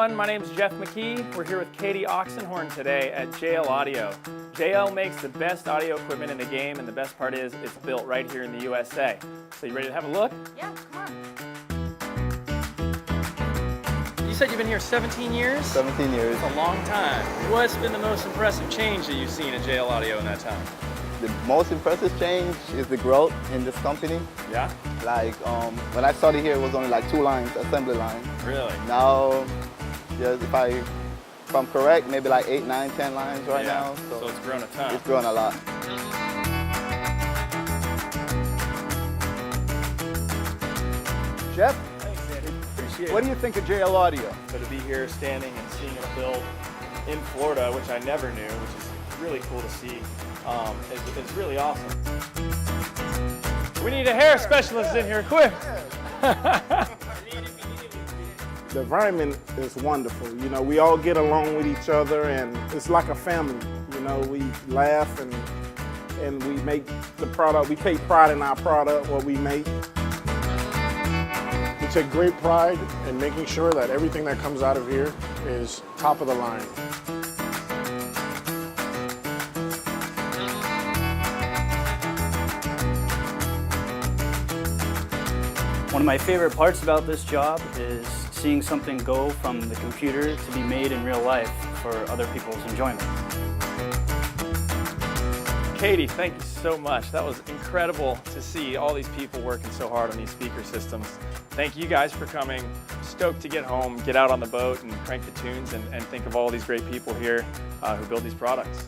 everyone, my name is Jeff Mckee. We're here with Katie Oxenhorn today at JL Audio. JL makes the best audio equipment in the game, and the best part is it's built right here in the USA. So you ready to have a look? Yeah, come on. You said you've been here 17 years? 17 years. That's a long time. What's been the most impressive change that you've seen at JL Audio in that time? The most impressive change is the growth in this company. Yeah? Like, when I started here, it was only like 2 lines, assembly lines. Really? Now, just if I'm correct, maybe like 8, 9, 10 lines right now. So it's grown a ton. It's grown a lot. Jeff, Thanks, Andy. Appreciate what it. do you think of JL Audio? So to be here standing and seeing it built in Florida, which I never knew, which is really cool to see, is really awesome. We need a hair specialist in here, quick! The environment is wonderful. You know, we all get along with each other, and it's like a family. You know, we laugh and we make the product. We take pride in our product, what we make. We take great pride in making sure that everything that comes out of here is top of the line. One of my favorite parts about this job is seeing something go from the computer to be made in real life for other people's enjoyment. Katie, thank you so much. That was incredible to see all these people working so hard on these speaker systems. Thank you guys for coming. Stoked to get home, get out on the boat and crank the tunes and think of all these great people here who build these products.